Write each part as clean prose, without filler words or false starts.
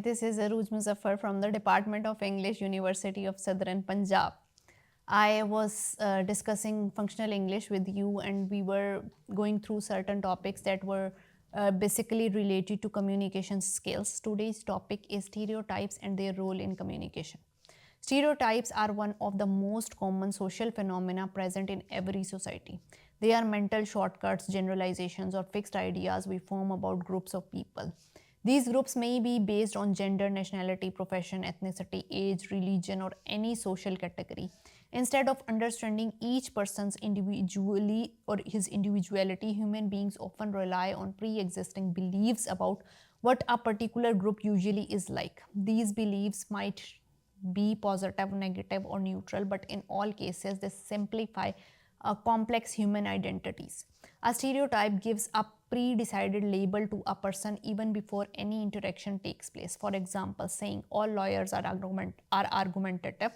this is Aruj Muzaffar from the Department of English, University of Southern Punjab. I was discussing functional English with you, and we were going through certain topics that were basically related to communication skills. Today's topic is stereotypes and their role in communication. Stereotypes are one of the most common social phenomena present in every society. They are mental shortcuts, generalizations, or fixed ideas we form about groups of people. These groups may be based on gender, nationality, profession, ethnicity, age, religion, or any social category. Instead of understanding each person's individually or his individuality, human beings often rely on pre existing beliefs about what a particular group usually is like. These beliefs might be positive, negative, or neutral, but in all cases, they simplify complex human identities. A stereotype gives a pre-decided label to a person even before any interaction takes place. For example, saying all lawyers are argumentative,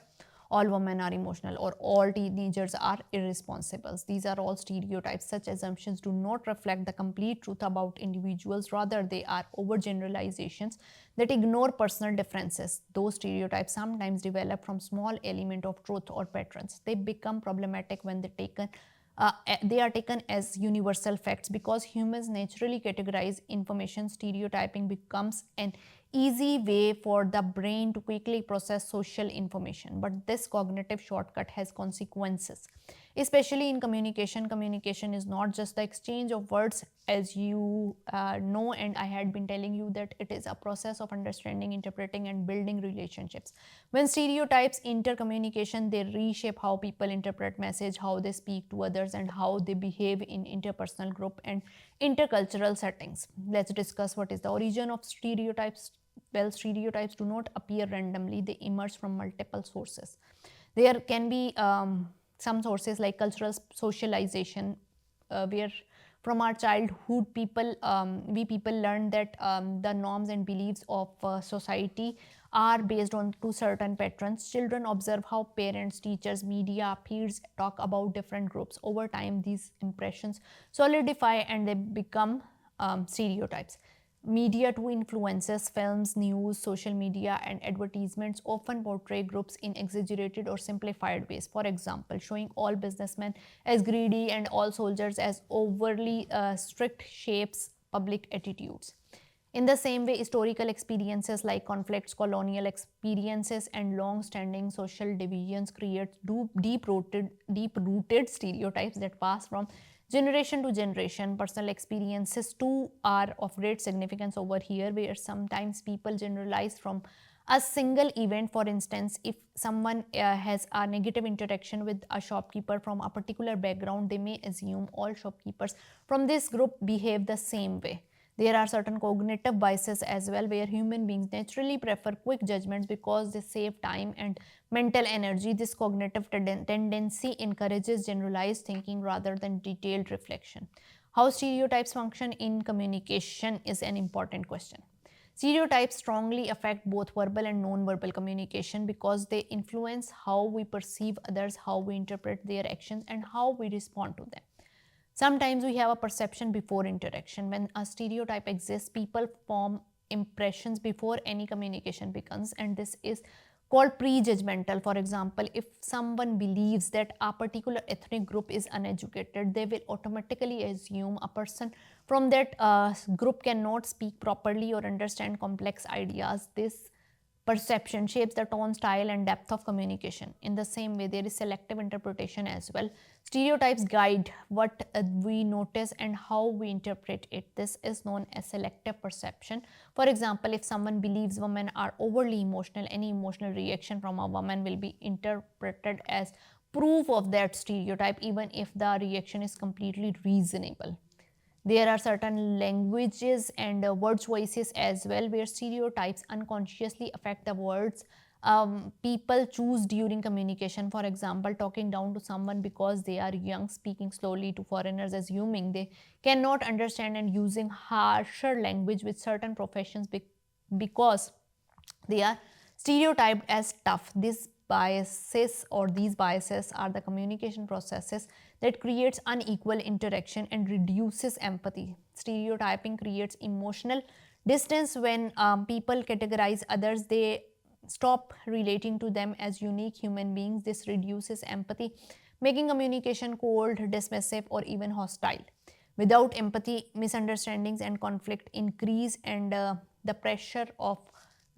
all women are emotional, or all teenagers are irresponsible. These are all stereotypes. Such assumptions do not reflect the complete truth about individuals, rather, they are overgeneralizations that ignore personal differences. Those stereotypes sometimes develop from small element of truth or patterns. They become problematic when they are taken as universal facts because humans naturally categorize information. Stereotyping becomes an easy way for the brain to quickly process social information, but this cognitive shortcut has consequences, especially in communication. Communication is not just the exchange of words, as you know, and I had been telling you that it is a process of understanding, interpreting, and building relationships. When stereotypes enter communication, they reshape how people interpret message, how they speak to others, and how they behave in interpersonal, group, and intercultural settings. Let's discuss what is the origin of stereotypes. Well, stereotypes do not appear randomly, they emerge from multiple sources. There can be some sources like cultural socialization, where from our childhood we people learn that the norms and beliefs of society are based on two certain patterns. Children observe how parents, teachers, media, peers talk about different groups. Over time, these impressions solidify and they become stereotypes. Media to influences, films, news, social media, and advertisements often portray groups in exaggerated or simplified ways. For example, showing all businessmen as greedy and all soldiers as overly strict shapes public attitudes. In the same way, historical experiences like conflicts, colonial experiences, and long standing social divisions create deep-rooted stereotypes that pass from generation to generation. Personal experiences too are of great significance over here, where sometimes people generalize from a single event. For instance, if someone has a negative interaction with a shopkeeper from a particular background, they may assume all shopkeepers from this group behave the same way. There are certain cognitive biases as well, where human beings naturally prefer quick judgments because they save time and mental energy. This cognitive tendency encourages generalized thinking rather than detailed reflection. How stereotypes function in communication is an important question. Stereotypes strongly affect both verbal and non-verbal communication because they influence how we perceive others, how we interpret their actions, and how we respond to them. Sometimes we have a perception before interaction. When a stereotype exists, people form impressions before any communication begins, and this is called prejudgmental. For example, if someone believes that a particular ethnic group is uneducated, they will automatically assume a person from that group cannot speak properly or understand complex ideas. This perception shapes the tone, style, and depth of communication. In the same way, there is selective interpretation as well. Stereotypes guide what we notice and how we interpret it. This is known as selective perception. For example, if someone believes women are overly emotional, any emotional reaction from a woman will be interpreted as proof of that stereotype, even if the reaction is completely reasonable. There are certain languages and word choices as well, where stereotypes unconsciously affect the words people choose during communication. For example, talking down to someone because they are young, speaking slowly to foreigners, assuming they cannot understand, and using harsher language with certain professions because they are stereotyped as tough. These biases are the communication processes that creates unequal interaction and reduces empathy. Stereotyping creates emotional Distance, when people categorize others, they stop relating to them as unique human beings. This reduces empathy, making communication cold, dismissive, or even hostile. Without empathy, misunderstandings and conflict increase, and the pressure of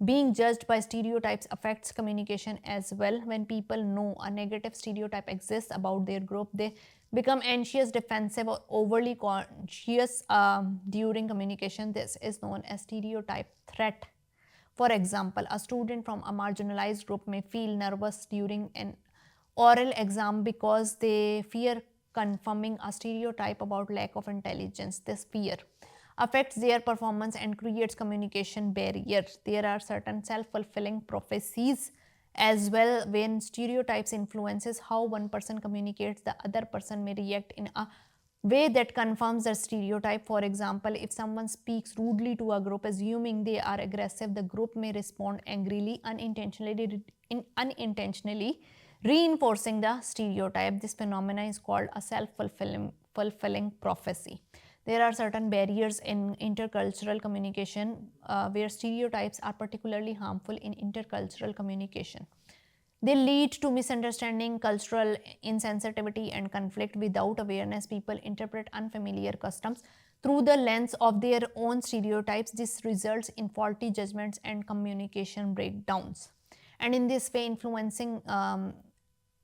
being judged by stereotypes affects communication as well. When people know a negative stereotype exists about their group, they become anxious, defensive, or overly conscious during communication. This is known as stereotype threat. For example, a student from a marginalized group may feel nervous during an oral exam because they fear confirming a stereotype about lack of intelligence. This fear affects their performance and creates communication barriers. There are certain self-fulfilling prophecies as well. When stereotypes influences how one person communicates, the other person may react in a way that confirms the stereotype. For example, if someone speaks rudely to a group assuming they are aggressive, the group may respond angrily, unintentionally reinforcing the stereotype. This phenomenon is called a self-fulfilling prophecy. There are certain barriers in intercultural communication where stereotypes are particularly harmful in intercultural communication. They lead to misunderstanding, cultural insensitivity, and conflict. Without awareness, people interpret unfamiliar customs through the lens of their own stereotypes. This results in faulty judgments and communication breakdowns. And in this way, influencing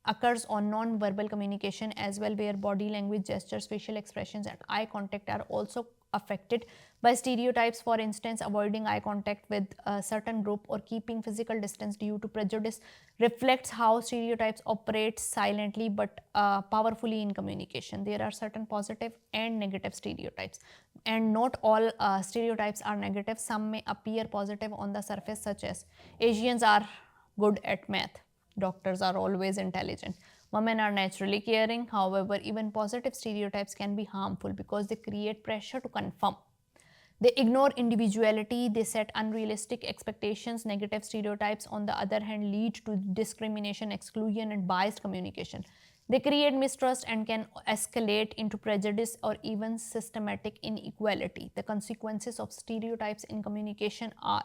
occurs on non-verbal communication as well, where body language, gestures, facial expressions, and eye contact are also affected by stereotypes. For instance, avoiding eye contact with a certain group or keeping physical distance due to prejudice reflects how stereotypes operate silently but powerfully in communication. There are certain positive and negative stereotypes, and not all stereotypes are negative. Some may appear positive on the surface, such as Asians are good at math, doctors are always intelligent, women are naturally caring. However, even positive stereotypes can be harmful because they create pressure to conform. They ignore individuality, they set unrealistic expectations. Negative stereotypes, on the other hand, lead to discrimination, exclusion, and biased communication. They create mistrust and can escalate into prejudice or even systematic inequality. The consequences of stereotypes in communication are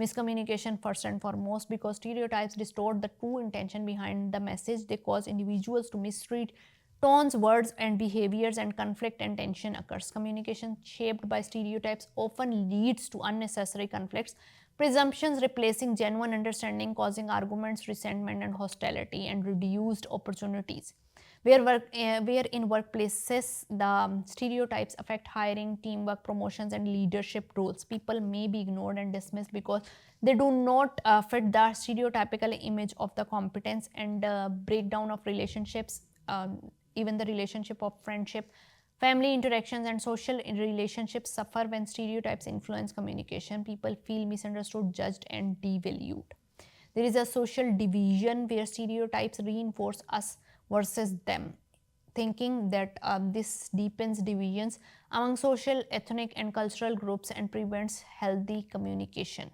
miscommunication, first and foremost, because stereotypes distort the true intention behind the message. They cause individuals to misread tones, words, and behaviors, and conflict and tension occurs. Communication shaped by stereotypes often leads to unnecessary conflicts, presumptions replacing genuine understanding, causing arguments, resentment, and hostility, and reduced opportunities. Where in workplaces, the stereotypes affect hiring, teamwork, promotions, and leadership roles. People may be ignored and dismissed because they do not fit the stereotypical image of the competence, and breakdown of relationships, even the relationship of friendship, family interactions, and social relationships suffer when stereotypes influence communication. People feel misunderstood, judged, and devalued. There is a social division where stereotypes reinforce us versus them, thinking that this deepens divisions among social, ethnic, and cultural groups and prevents healthy communication.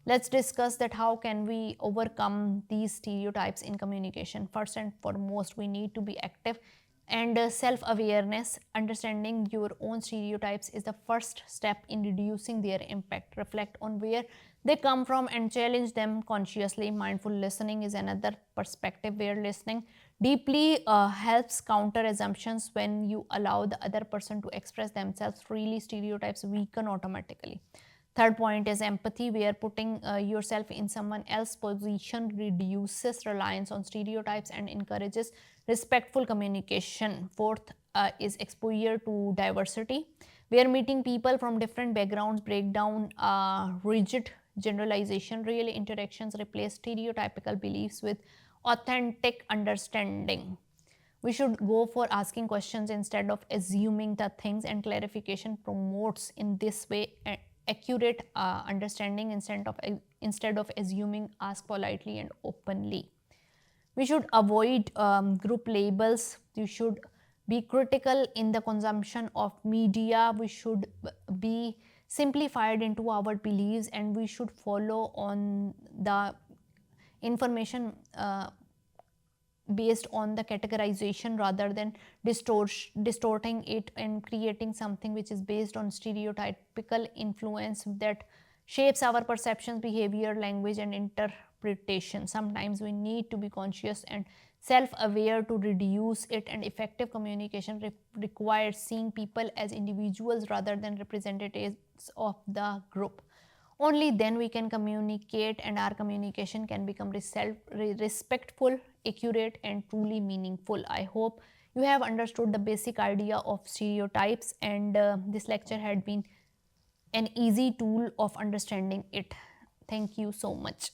Let's discuss that how can we overcome these stereotypes in communication. First and foremost, we need to be active and self-awareness. Understanding your own stereotypes is the first step in reducing their impact. Reflect on where they come from and challenge them consciously. Mindful listening is another perspective where listening deeply helps counter assumptions. When you allow the other person to express themselves freely, stereotypes weaken automatically. Third point is empathy, where putting yourself in someone else's position reduces reliance on stereotypes and encourages respectful communication. Fourth is exposure to diversity, where meeting people from different backgrounds break down rigid generalization. Real interactions replace stereotypical beliefs with authentic understanding. We should go for asking questions instead of assuming the things, and clarification promotes in this way accurate understanding. Instead of assuming, ask politely and openly. We should avoid group labels. You should be critical in the consumption of media. We should be simplified into our beliefs, and we should follow on the information based on the categorization rather than distorting it and creating something which is based on stereotypical influence that shapes our perceptions, behavior, language, and interpretation. Sometimes we need to be conscious and self-aware to reduce it, and effective communication requires seeing people as individuals rather than representatives of the group. Only then we can communicate, and our communication can become respectful, accurate, and truly meaningful. I hope you have understood the basic idea of stereotypes, and this lecture had been an easy tool of understanding it. Thank you so much.